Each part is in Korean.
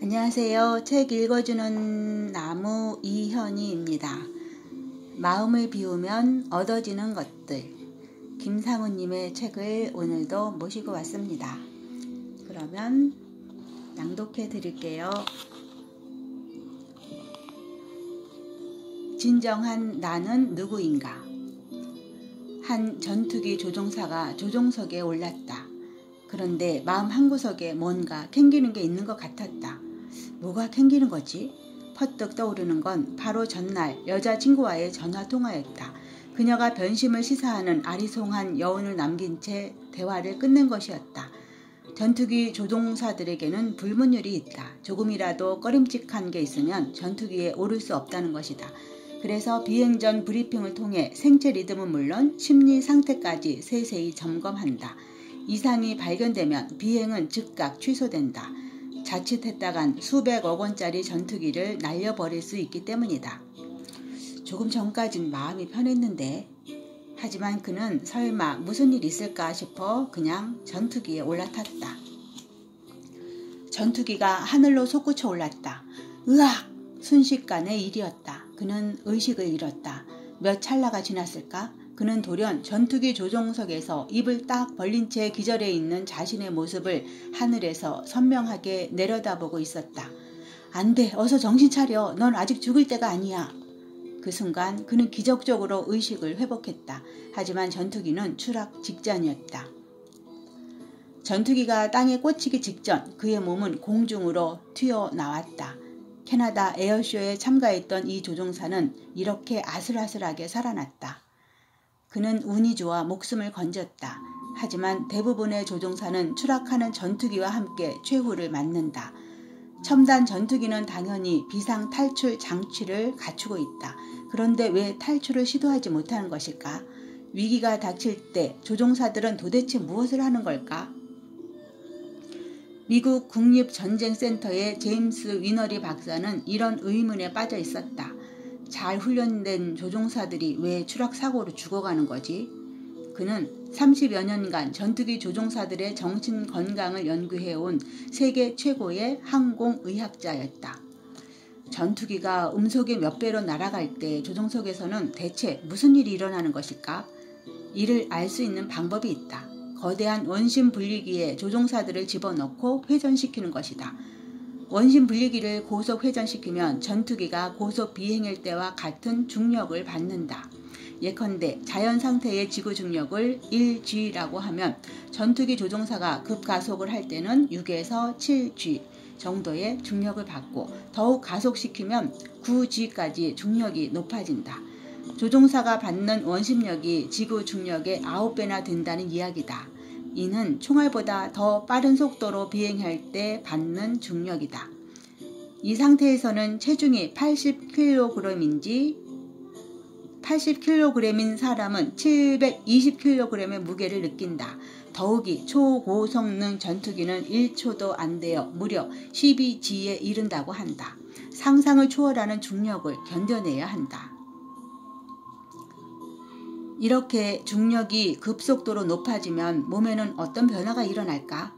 안녕하세요. 책 읽어주는 나무 이현희입니다. 마음을 비우면 얻어지는 것들, 김상우님의 책을 오늘도 모시고 왔습니다. 그러면 낭독해 드릴게요. 진정한 나는 누구인가? 한 전투기 조종사가 조종석에 올랐다. 그런데 마음 한구석에 뭔가 캥기는 게 있는 것 같았다. 뭐가 캥기는 거지? 퍼뜩 떠오르는 건 바로 전날 여자친구와의 전화통화였다. 그녀가 변심을 시사하는 아리송한 여운을 남긴 채 대화를 끝낸 것이었다. 전투기 조종사들에게는 불문율이 있다. 조금이라도 꺼림칙한 게 있으면 전투기에 오를 수 없다는 것이다. 그래서 비행 전 브리핑을 통해 생체 리듬은 물론 심리 상태까지 세세히 점검한다. 이상이 발견되면 비행은 즉각 취소된다. 자칫했다간 수백억 원짜리 전투기를 날려버릴 수 있기 때문이다. 조금 전까진 마음이 편했는데, 하지만 그는 설마 무슨 일 있을까 싶어 그냥 전투기에 올라탔다. 전투기가 하늘로 솟구쳐 올랐다. 으악! 순식간의 일이었다. 그는 의식을 잃었다. 몇 찰나가 지났을까? 그는 돌연 전투기 조종석에서 입을 딱 벌린 채 기절해 있는 자신의 모습을 하늘에서 선명하게 내려다보고 있었다. 안 돼, 어서 정신 차려. 넌 아직 죽을 때가 아니야. 그 순간 그는 기적적으로 의식을 회복했다. 하지만 전투기는 추락 직전이었다. 전투기가 땅에 꽂히기 직전 그의 몸은 공중으로 튀어나왔다. 캐나다 에어쇼에 참가했던 이 조종사는 이렇게 아슬아슬하게 살아났다. 그는 운이 좋아 목숨을 건졌다. 하지만 대부분의 조종사는 추락하는 전투기와 함께 최후를 맞는다. 첨단 전투기는 당연히 비상 탈출 장치를 갖추고 있다. 그런데 왜 탈출을 시도하지 못하는 것일까? 위기가 닥칠 때 조종사들은 도대체 무엇을 하는 걸까? 미국 국립전쟁센터의 제임스 위너리 박사는 이런 의문에 빠져 있었다. 잘 훈련된 조종사들이 왜 추락사고로 죽어가는 거지? 그는 30여 년간 전투기 조종사들의 정신 건강을 연구해온 세계 최고의 항공의학자였다. 전투기가 음속의 몇 배로 날아갈 때 조종석에서는 대체 무슨 일이 일어나는 것일까? 이를 알 수 있는 방법이 있다. 거대한 원심 분리기에 조종사들을 집어넣고 회전시키는 것이다. 원심 분리기를 고속 회전시키면 전투기가 고속 비행일 때와 같은 중력을 받는다. 예컨대 자연 상태의 지구 중력을 1G라고 하면 전투기 조종사가 급가속을 할 때는 6에서 7G 정도의 중력을 받고 더욱 가속시키면 9G까지 중력이 높아진다. 조종사가 받는 원심력이 지구 중력의 9배나 된다는 이야기다. 이는 총알보다 더 빠른 속도로 비행할 때 받는 중력이다. 이 상태에서는 체중이 80kg인 사람은 720kg의 무게를 느낀다. 더욱이 초고성능 전투기는 1초도 안 되어 무려 12G에 이른다고 한다. 상상을 초월하는 중력을 견뎌내야 한다. 이렇게 중력이 급속도로 높아지면 몸에는 어떤 변화가 일어날까?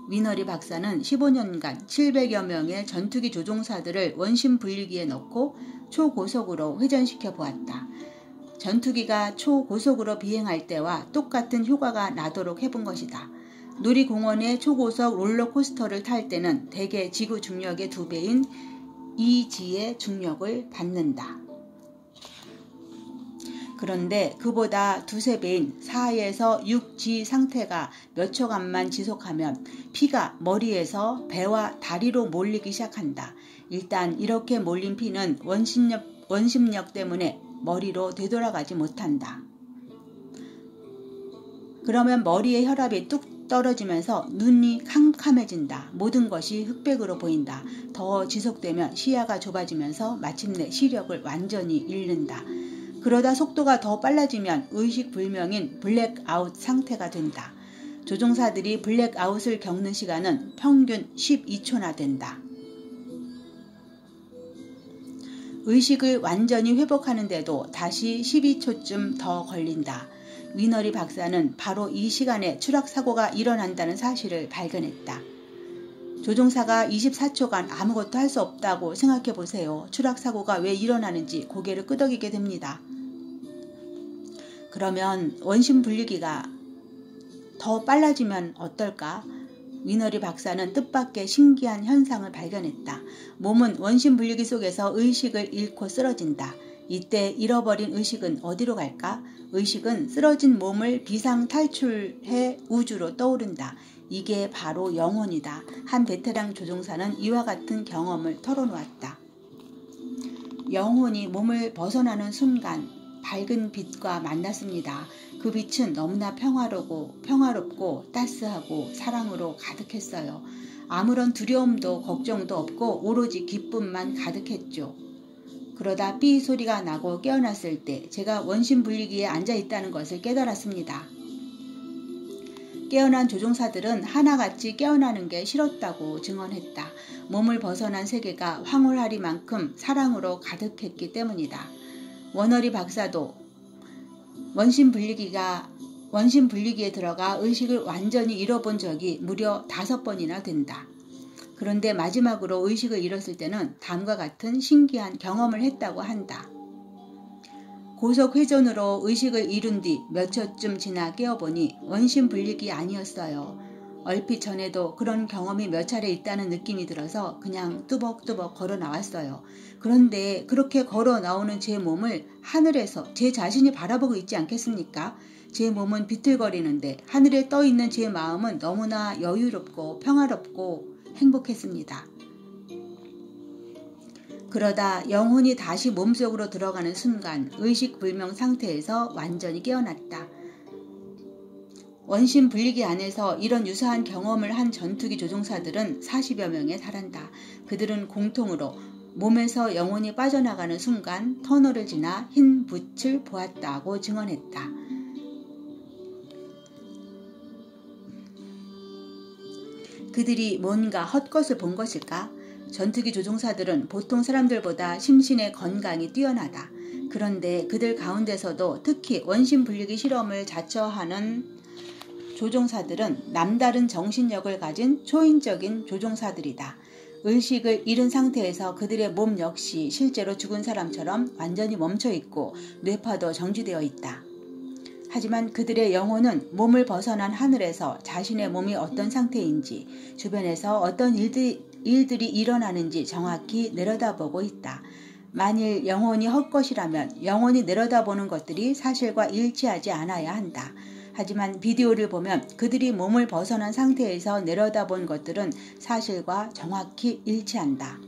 위너리 박사는 15년간 700여 명의 전투기 조종사들을 원심 분리기에 넣고 초고속으로 회전시켜 보았다. 전투기가 초고속으로 비행할 때와 똑같은 효과가 나도록 해본 것이다. 놀이공원의 초고속 롤러코스터를 탈 때는 대개 지구 중력의 2배인 2G의 중력을 받는다. 그런데 그보다 2~3배인 4에서 6G 상태가 몇 초간만 지속하면 피가 머리에서 배와 다리로 몰리기 시작한다. 일단 이렇게 몰린 피는 원심력 때문에 머리로 되돌아가지 못한다. 그러면 머리의 혈압이 뚝 떨어지면서 눈이 캄캄해진다. 모든 것이 흑백으로 보인다. 더 지속되면 시야가 좁아지면서 마침내 시력을 완전히 잃는다. 그러다 속도가 더 빨라지면 의식불명인 블랙아웃 상태가 된다. 조종사들이 블랙아웃을 겪는 시간은 평균 12초나 된다. 의식을 완전히 회복하는데도 다시 12초쯤 더 걸린다. 위너리 박사는 바로 이 시간에 추락사고가 일어난다는 사실을 발견했다. 조종사가 24초간 아무것도 할 수 없다고 생각해 보세요. 추락사고가 왜 일어나는지 고개를 끄덕이게 됩니다. 그러면 원심 분리기가 더 빨라지면 어떨까? 위너리 박사는 뜻밖의 신기한 현상을 발견했다. 몸은 원심 분리기 속에서 의식을 잃고 쓰러진다. 이때 잃어버린 의식은 어디로 갈까? 의식은 쓰러진 몸을 비상 탈출해 우주로 떠오른다. 이게 바로 영혼이다. 한 베테랑 조종사는 이와 같은 경험을 털어놓았다. 영혼이 몸을 벗어나는 순간 밝은 빛과 만났습니다. 그 빛은 너무나 평화롭고 따스하고 사랑으로 가득했어요. 아무런 두려움도 걱정도 없고 오로지 기쁨만 가득했죠. 그러다 삐 소리가 나고 깨어났을 때 제가 원심 분리기에 앉아 있다는 것을 깨달았습니다. 깨어난 조종사들은 하나같이 깨어나는 게 싫었다고 증언했다. 몸을 벗어난 세계가 황홀하리만큼 사랑으로 가득했기 때문이다. 워너리 박사도 원심 분리기에 들어가 의식을 완전히 잃어본 적이 무려 5번이나 된다. 그런데 마지막으로 의식을 잃었을 때는 다음과 같은 신기한 경험을 했다고 한다. 고속 회전으로 의식을 잃은 뒤 몇 초쯤 지나 깨어보니 원심 분리기 아니었어요. 얼핏 전에도 그런 경험이 몇 차례 있다는 느낌이 들어서 그냥 뚜벅뚜벅 걸어 나왔어요. 그런데 그렇게 걸어 나오는 제 몸을 하늘에서 제 자신이 바라보고 있지 않겠습니까? 제 몸은 비틀거리는데 하늘에 떠 있는 제 마음은 너무나 여유롭고 평화롭고 행복했습니다. 그러다 영혼이 다시 몸속으로 들어가는 순간 의식불명 상태에서 완전히 깨어났다. 원심 분리기 안에서 이런 유사한 경험을 한 전투기 조종사들은 40여 명에 달한다. 그들은 공통으로 몸에서 영혼이 빠져나가는 순간 터널을 지나 흰 빛을 보았다고 증언했다. 그들이 뭔가 헛것을 본 것일까? 전투기 조종사들은 보통 사람들보다 심신의 건강이 뛰어나다. 그런데 그들 가운데서도 특히 원심 분리기 실험을 자처하는 조종사들은 남다른 정신력을 가진 초인적인 조종사들이다. 의식을 잃은 상태에서 그들의 몸 역시 실제로 죽은 사람처럼 완전히 멈춰있고 뇌파도 정지되어 있다. 하지만 그들의 영혼은 몸을 벗어난 하늘에서 자신의 몸이 어떤 상태인지, 주변에서 어떤 일들이 일어나는지 정확히 내려다보고 있다. 만일 영혼이 헛것이라면 영혼이 내려다보는 것들이 사실과 일치하지 않아야 한다. 하지만 비디오를 보면 그들이 몸을 벗어난 상태에서 내려다본 것들은 사실과 정확히 일치한다.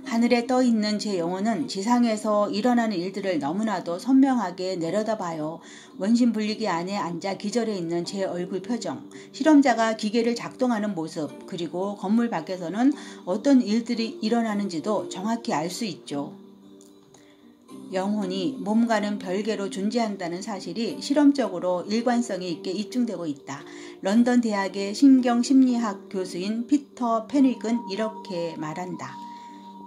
하늘에 떠 있는 제 영혼은 지상에서 일어나는 일들을 너무나도 선명하게 내려다봐요. 원심 분리기 안에 앉아 기절해 있는 제 얼굴 표정, 실험자가 기계를 작동하는 모습, 그리고 건물 밖에서는 어떤 일들이 일어나는지도 정확히 알 수 있죠. 영혼이 몸과는 별개로 존재한다는 사실이 실험적으로 일관성이 있게 입증되고 있다. 런던 대학의 신경심리학 교수인 피터 페닉은 이렇게 말한다.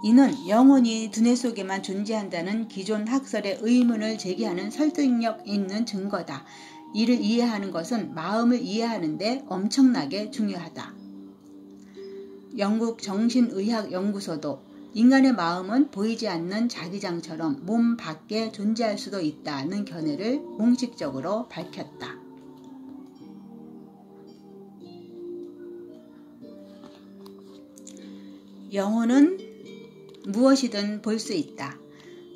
이는 영혼이 두뇌 속에만 존재한다는 기존 학설의 의문을 제기하는 설득력 있는 증거다. 이를 이해하는 것은 마음을 이해하는데 엄청나게 중요하다. 영국 정신의학연구소도 인간의 마음은 보이지 않는 자기장처럼 몸 밖에 존재할 수도 있다는 견해를 공식적으로 밝혔다. 영혼은 무엇이든 볼 수 있다.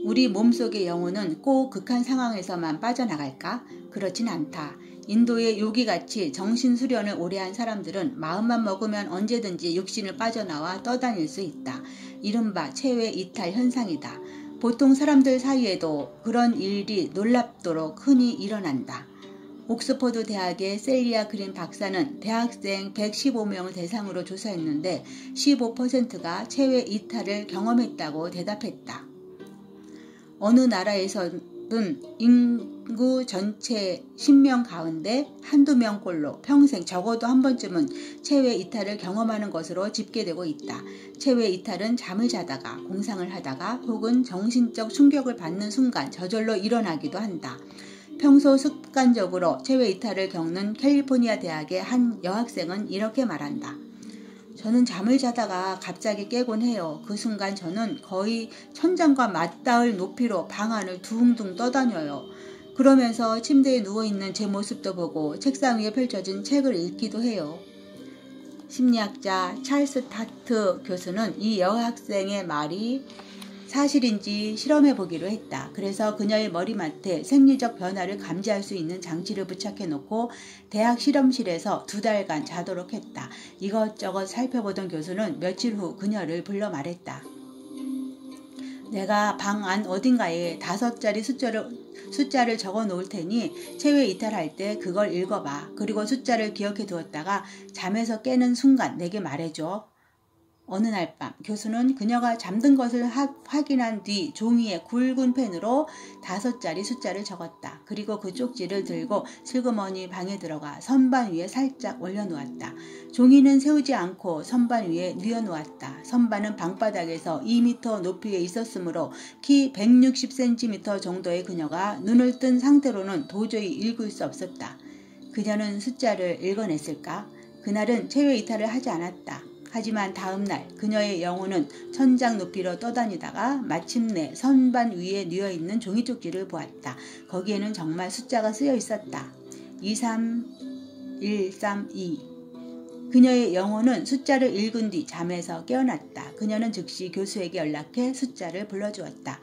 우리 몸속의 영혼은 꼭 극한 상황에서만 빠져나갈까? 그렇진 않다. 인도의 요기같이 정신수련을 오래 한 사람들은 마음만 먹으면 언제든지 육신을 빠져나와 떠다닐 수 있다. 이른바 체외 이탈 현상이다. 보통 사람들 사이에도 그런 일이 놀랍도록 흔히 일어난다. 옥스퍼드 대학의 셀리아 그린 박사는 대학생 115명을 대상으로 조사했는데 15%가 체외 이탈을 경험했다고 대답했다. 어느 나라에서는 인구 전체 10명 가운데 한두 명꼴로 평생 적어도 한 번쯤은 체외 이탈을 경험하는 것으로 집계되고 있다. 체외 이탈은 잠을 자다가, 공상을 하다가 혹은 정신적 충격을 받는 순간 저절로 일어나기도 한다. 평소 습관적으로 체외 이탈을 겪는 캘리포니아 대학의 한 여학생은 이렇게 말한다. 저는 잠을 자다가 갑자기 깨곤 해요. 그 순간 저는 거의 천장과 맞닿을 높이로 방 안을 둥둥 떠다녀요. 그러면서 침대에 누워있는 제 모습도 보고 책상 위에 펼쳐진 책을 읽기도 해요. 심리학자 찰스 타트 교수는 이 여학생의 말이 사실인지 실험해보기로 했다. 그래서 그녀의 머리맡에 생리적 변화를 감지할 수 있는 장치를 부착해놓고 대학 실험실에서 2달간 자도록 했다. 이것저것 살펴보던 교수는 며칠 후 그녀를 불러 말했다. 내가 방 안 어딘가에 5자리 숫자를 적어 놓을 테니 체외 이탈할 때 그걸 읽어봐. 그리고 숫자를 기억해 두었다가 잠에서 깨는 순간 내게 말해줘. 어느 날 밤 교수는 그녀가 잠든 것을 확인한 뒤 종이에 굵은 펜으로 5자리 숫자를 적었다. 그리고 그 쪽지를 들고 슬그머니 방에 들어가 선반 위에 살짝 올려놓았다. 종이는 세우지 않고 선반 위에 뉘어놓았다. 선반은 방바닥에서 2m 높이에 있었으므로 키 160cm 정도의 그녀가 눈을 뜬 상태로는 도저히 읽을 수 없었다. 그녀는 숫자를 읽어냈을까? 그날은 체외 이탈을 하지 않았다. 하지만 다음날 그녀의 영혼은 천장 높이로 떠다니다가 마침내 선반 위에 뉘어있는 종이 쪽지를 보았다. 거기에는 정말 숫자가 쓰여 있었다. 23132. 그녀의 영혼은 숫자를 읽은 뒤 잠에서 깨어났다. 그녀는 즉시 교수에게 연락해 숫자를 불러주었다.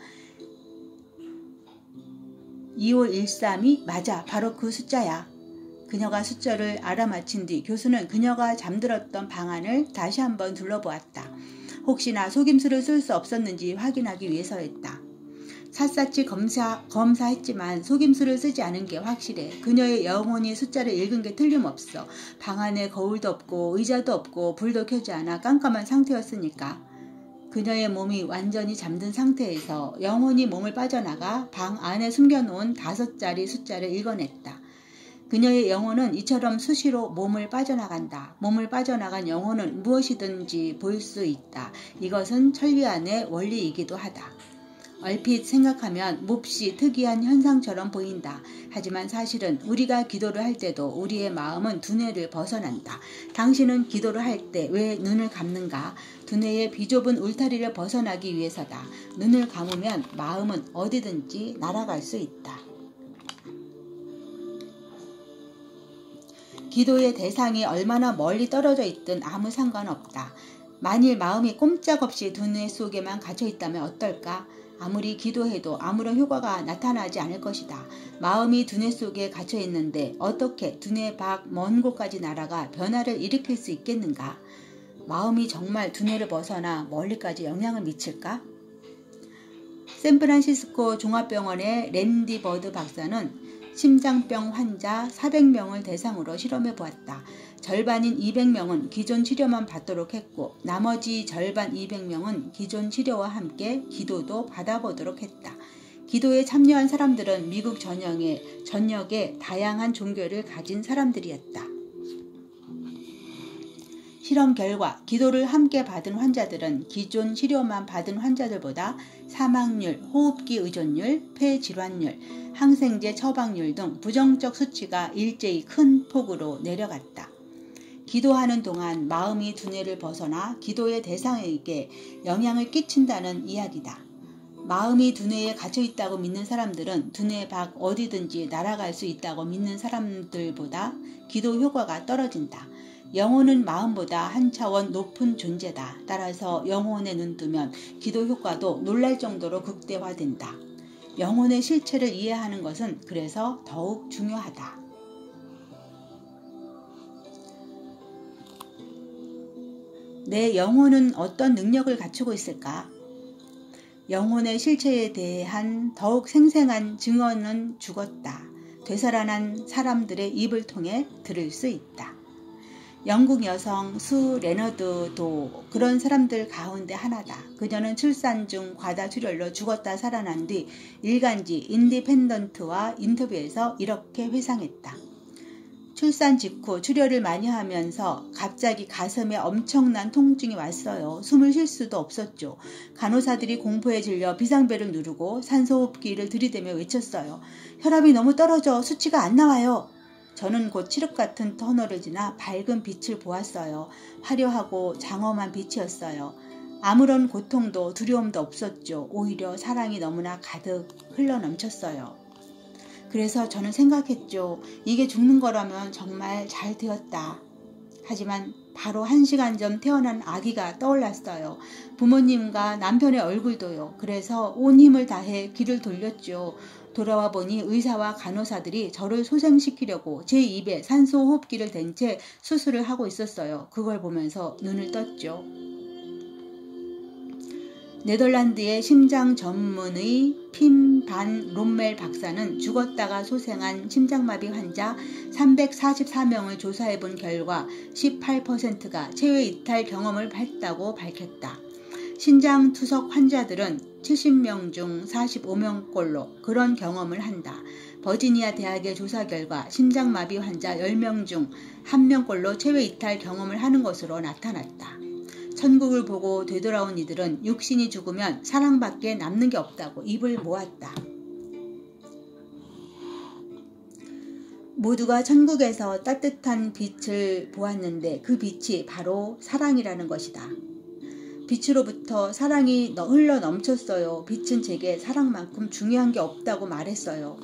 25132 맞아, 바로 그 숫자야. 그녀가 숫자를 알아맞힌 뒤 교수는 그녀가 잠들었던 방 안을 다시 한번 둘러보았다. 혹시나 속임수를 쓸 수 없었는지 확인하기 위해서였다. 샅샅이 검사했지만 속임수를 쓰지 않은 게 확실해. 그녀의 영혼이 숫자를 읽은 게 틀림없어. 방 안에 거울도 없고 의자도 없고 불도 켜지 않아 깜깜한 상태였으니까. 그녀의 몸이 완전히 잠든 상태에서 영혼이 몸을 빠져나가 방 안에 숨겨놓은 5자리 숫자를 읽어냈다. 그녀의 영혼은 이처럼 수시로 몸을 빠져나간다. 몸을 빠져나간 영혼은 무엇이든지 볼 수 있다. 이것은 천리안의 원리이기도 하다. 얼핏 생각하면 몹시 특이한 현상처럼 보인다. 하지만 사실은 우리가 기도를 할 때도 우리의 마음은 두뇌를 벗어난다. 당신은 기도를 할 때 왜 눈을 감는가? 두뇌의 비좁은 울타리를 벗어나기 위해서다. 눈을 감으면 마음은 어디든지 날아갈 수 있다. 기도의 대상이 얼마나 멀리 떨어져 있든 아무 상관없다. 만일 마음이 꼼짝없이 두뇌 속에만 갇혀 있다면 어떨까? 아무리 기도해도 아무런 효과가 나타나지 않을 것이다. 마음이 두뇌 속에 갇혀 있는데 어떻게 두뇌 밖 먼 곳까지 날아가 변화를 일으킬 수 있겠는가? 마음이 정말 두뇌를 벗어나 멀리까지 영향을 미칠까? 샌프란시스코 종합병원의 랜디 버드 박사는 심장병 환자 400명을 대상으로 실험해 보았다. 절반인 200명은 기존 치료만 받도록 했고 나머지 절반 200명은 기존 치료와 함께 기도도 받아보도록 했다. 기도에 참여한 사람들은 미국 전역의 다양한 종교를 가진 사람들이었다. 실험 결과 기도를 함께 받은 환자들은 기존 치료만 받은 환자들보다 사망률, 호흡기 의존율, 폐질환율, 항생제 처방률 등 부정적 수치가 일제히 큰 폭으로 내려갔다. 기도하는 동안 마음이 두뇌를 벗어나 기도의 대상에게 영향을 끼친다는 이야기다. 마음이 두뇌에 갇혀 있다고 믿는 사람들은 두뇌 밖 어디든지 날아갈 수 있다고 믿는 사람들보다 기도 효과가 떨어진다. 영혼은 마음보다 한 차원 높은 존재다. 따라서 영혼에 눈 뜨면 기도 효과도 놀랄 정도로 극대화된다. 영혼의 실체를 이해하는 것은 그래서 더욱 중요하다. 내 영혼은 어떤 능력을 갖추고 있을까? 영혼의 실체에 대한 더욱 생생한 증언은 죽었다. 되살아난 사람들의 입을 통해 들을 수 있다. 영국 여성 수 레너드도 그런 사람들 가운데 하나다. 그녀는 출산 중 과다출혈로 죽었다 살아난 뒤 일간지 인디펜던트와 인터뷰에서 이렇게 회상했다. 출산 직후 출혈을 많이 하면서 갑자기 가슴에 엄청난 통증이 왔어요. 숨을 쉴 수도 없었죠. 간호사들이 공포에 질려 비상벨을 누르고 산소호흡기를 들이대며 외쳤어요. 혈압이 너무 떨어져 수치가 안 나와요. 저는 곧 칠흑 같은 터널을 지나 밝은 빛을 보았어요. 화려하고 장엄한 빛이었어요. 아무런 고통도 두려움도 없었죠. 오히려 사랑이 너무나 가득 흘러넘쳤어요. 그래서 저는 생각했죠. 이게 죽는 거라면 정말 잘 되었다. 하지만 바로 1시간 전 태어난 아기가 떠올랐어요. 부모님과 남편의 얼굴도요. 그래서 온 힘을 다해 귀를 돌렸죠. 돌아와 보니 의사와 간호사들이 저를 소생시키려고 제 입에 산소호흡기를 댄 채 수술을 하고 있었어요. 그걸 보면서 눈을 떴죠. 네덜란드의 심장 전문의 핀 반 롬멜 박사는 죽었다가 소생한 심장마비 환자 344명을 조사해본 결과 18%가 체외 이탈 경험을 했다고 밝혔다. 신장 투석 환자들은 70명 중 45명꼴로 그런 경험을 한다. 버지니아 대학의 조사 결과 심장마비 환자 10명 중 1명꼴로 체외 이탈 경험을 하는 것으로 나타났다. 천국을 보고 되돌아온 이들은 육신이 죽으면 사랑밖에 남는 게 없다고 입을 모았다. 모두가 천국에서 따뜻한 빛을 보았는데 그 빛이 바로 사랑이라는 것이다. 빛으로부터 사랑이 흘러 넘쳤어요. 빛은 제게 사랑만큼 중요한 게 없다고 말했어요.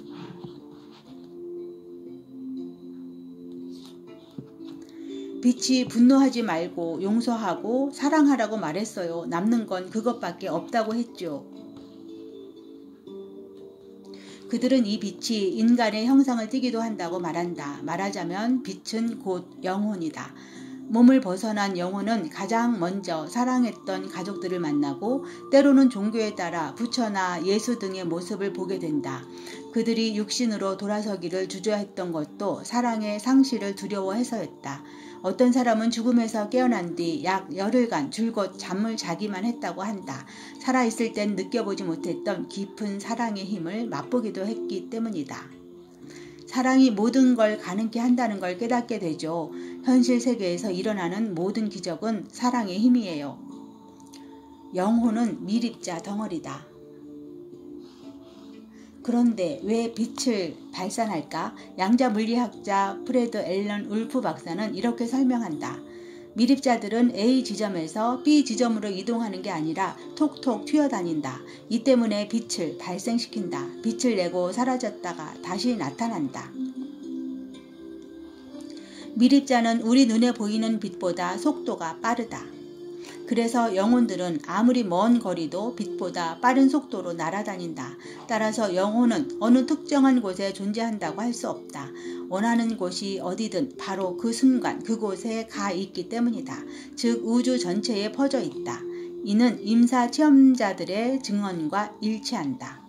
빛이 분노하지 말고 용서하고 사랑하라고 말했어요. 남는 건 그것밖에 없다고 했죠. 그들은 이 빛이 인간의 형상을 띠기도 한다고 말한다. 말하자면 빛은 곧 영혼이다. 몸을 벗어난 영혼은 가장 먼저 사랑했던 가족들을 만나고 때로는 종교에 따라 부처나 예수 등의 모습을 보게 된다. 그들이 육신으로 돌아서기를 주저했던 것도 사랑의 상실을 두려워해서였다. 어떤 사람은 죽음에서 깨어난 뒤 약 열흘간 줄곧 잠을 자기만 했다고 한다. 살아있을 땐 느껴보지 못했던 깊은 사랑의 힘을 맛보기도 했기 때문이다. 사랑이 모든 걸 가능케 한다는 걸 깨닫게 되죠. 현실 세계에서 일어나는 모든 기적은 사랑의 힘이에요. 영혼은 미립자 덩어리다. 그런데 왜 빛을 발산할까? 양자 물리학자 프레드 앨런 울프 박사는 이렇게 설명한다. 미립자들은 A 지점에서 B 지점으로 이동하는 게 아니라 톡톡 튀어다닌다. 이 때문에 빛을 발생시킨다. 빛을 내고 사라졌다가 다시 나타난다. 미립자는 우리 눈에 보이는 빛보다 속도가 빠르다. 그래서 영혼들은 아무리 먼 거리도 빛보다 빠른 속도로 날아다닌다. 따라서 영혼은 어느 특정한 곳에 존재한다고 할 수 없다. 원하는 곳이 어디든 바로 그 순간 그곳에 가 있기 때문이다. 즉 우주 전체에 퍼져 있다. 이는 임사 체험자들의 증언과 일치한다.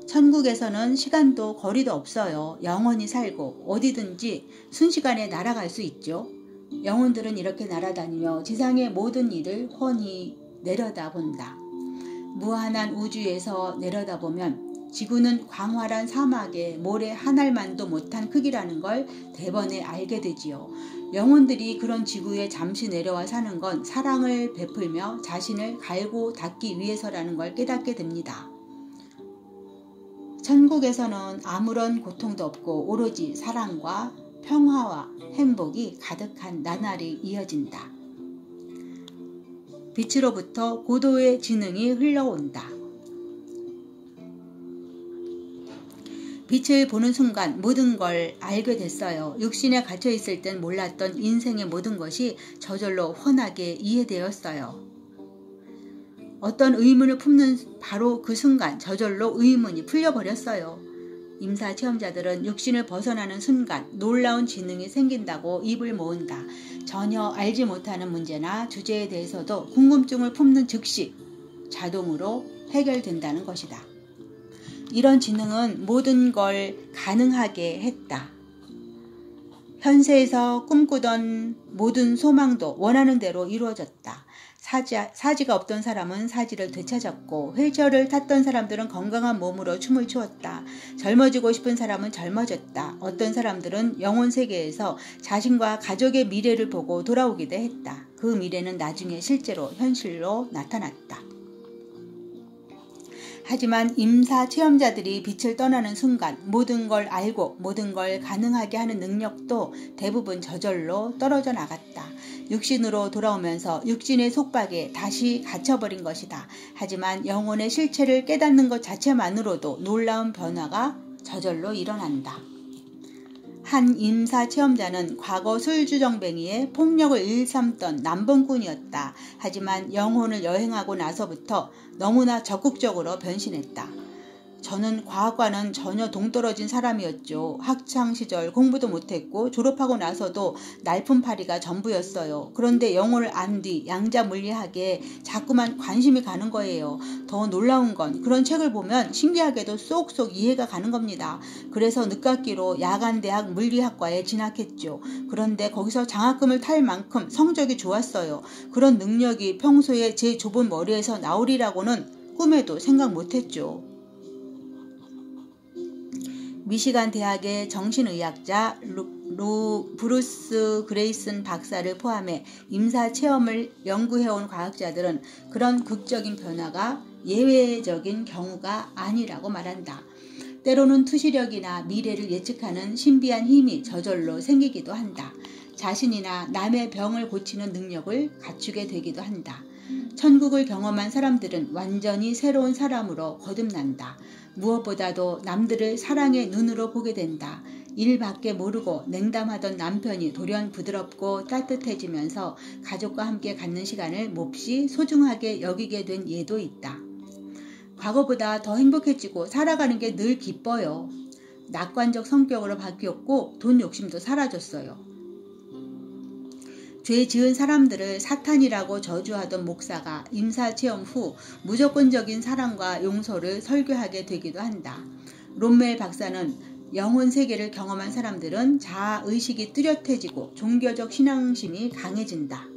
천국에서는 시간도 거리도 없어요. 영원히 살고 어디든지 순식간에 날아갈 수 있죠. 영혼들은 이렇게 날아다니며 지상의 모든 일을 훤히 내려다본다. 무한한 우주에서 내려다보면 지구는 광활한 사막의 모래 한 알만도 못한 크기라는 걸 대번에 알게 되지요. 영혼들이 그런 지구에 잠시 내려와 사는 건 사랑을 베풀며 자신을 갈고 닦기 위해서라는 걸 깨닫게 됩니다. 천국에서는 아무런 고통도 없고 오로지 사랑과 평화와 행복이 가득한 나날이 이어진다. 빛으로부터 고도의 지능이 흘러온다. 빛을 보는 순간 모든 걸 알게 됐어요. 육신에 갇혀 있을 땐 몰랐던 인생의 모든 것이 저절로 훤하게 이해되었어요. 어떤 의문을 품는 바로 그 순간 저절로 의문이 풀려버렸어요. 임사 체험자들은 육신을 벗어나는 순간 놀라운 지능이 생긴다고 입을 모은다. 전혀 알지 못하는 문제나 주제에 대해서도 궁금증을 품는 즉시 자동으로 해결된다는 것이다. 이런 지능은 모든 걸 가능하게 했다. 현세에서 꿈꾸던 모든 소망도 원하는 대로 이루어졌다. 사지가 없던 사람은 사지를 되찾았고 휠체어를 탔던 사람들은 건강한 몸으로 춤을 추었다. 젊어지고 싶은 사람은 젊어졌다. 어떤 사람들은 영혼 세계에서 자신과 가족의 미래를 보고 돌아오기도 했다. 그 미래는 나중에 실제로 현실로 나타났다. 하지만 임사 체험자들이 빛을 떠나는 순간 모든 걸 알고 모든 걸 가능하게 하는 능력도 대부분 저절로 떨어져 나갔다. 육신으로 돌아오면서 육신의 속박에 다시 갇혀버린 것이다. 하지만 영혼의 실체를 깨닫는 것 자체만으로도 놀라운 변화가 저절로 일어난다. 한 임사 체험자는 과거 술주정뱅이에 폭력을 일삼던 남봉꾼이었다. 하지만 영혼을 여행하고 나서부터 너무나 적극적으로 변신했다. 저는 과학과는 전혀 동떨어진 사람이었죠. 학창시절 공부도 못했고 졸업하고 나서도 날품팔이가 전부였어요. 그런데 영혼을 안 뒤 양자물리학에 자꾸만 관심이 가는 거예요. 더 놀라운 건 그런 책을 보면 신기하게도 쏙쏙 이해가 가는 겁니다. 그래서 늦깎이로 야간대학 물리학과에 진학했죠. 그런데 거기서 장학금을 탈 만큼 성적이 좋았어요. 그런 능력이 평소에 제 좁은 머리에서 나오리라고는 꿈에도 생각 못했죠. 미시간 대학의 정신의학자 브루스 그레이슨 박사를 포함해 임사 체험을 연구해온 과학자들은 그런 극적인 변화가 예외적인 경우가 아니라고 말한다. 때로는 투시력이나 미래를 예측하는 신비한 힘이 저절로 생기기도 한다. 자신이나 남의 병을 고치는 능력을 갖추게 되기도 한다. 천국을 경험한 사람들은 완전히 새로운 사람으로 거듭난다. 무엇보다도 남들을 사랑의 눈으로 보게 된다. 일밖에 모르고 냉담하던 남편이 돌연 부드럽고 따뜻해지면서 가족과 함께 갖는 시간을 몹시 소중하게 여기게 된 예도 있다. 과거보다 더 행복해지고 살아가는 게 늘 기뻐요. 낙관적 성격으로 바뀌었고 돈 욕심도 사라졌어요. 죄 지은 사람들을 사탄이라고 저주하던 목사가 임사체험 후 무조건적인 사랑과 용서를 설교하게 되기도 한다. 롬멜 박사는 영혼 세계를 경험한 사람들은 자아의식이 뚜렷해지고 종교적 신앙심이 강해진다.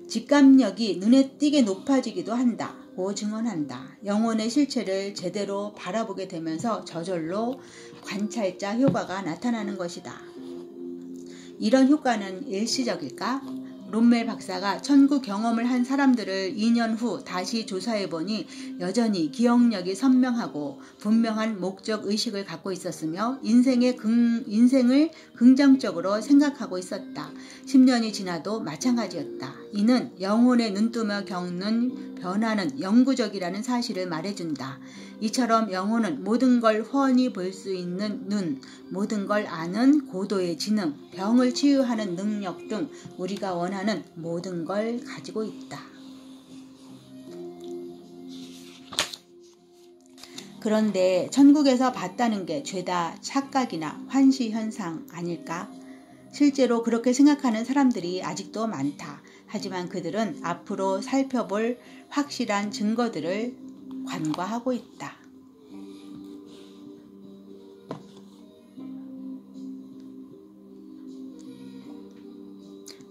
직감력이 눈에 띄게 높아지기도 한다. 고 증언한다. 영혼의 실체를 제대로 바라보게 되면서 저절로 관찰자 효과가 나타나는 것이다. 이런 효과는 일시적일까? 롬멜 박사가 천국 경험을 한 사람들을 2년 후 다시 조사해보니 여전히 기억력이 선명하고 분명한 목적 의식을 갖고 있었으며 인생을 긍정적으로 생각하고 있었다. 10년이 지나도 마찬가지였다. 이는 영혼의 눈뜨며 겪는 변화는 영구적이라는 사실을 말해준다. 이처럼 영혼은 모든 걸 훤히 볼 수 있는 눈, 모든 걸 아는 고도의 지능, 병을 치유하는 능력 등 우리가 원하는 모든 걸 가지고 있다. 그런데 천국에서 봤다는 게 죄다 착각이나 환시현상 아닐까? 실제로 그렇게 생각하는 사람들이 아직도 많다. 하지만 그들은 앞으로 살펴볼 확실한 증거들을 관과하고 있다.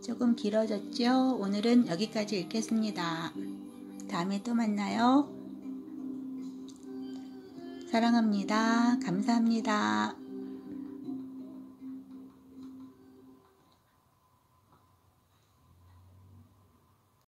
조금 길어졌죠? 오늘은 여기까지 읽겠습니다. 다음에 또 만나요. 사랑합니다. 감사합니다.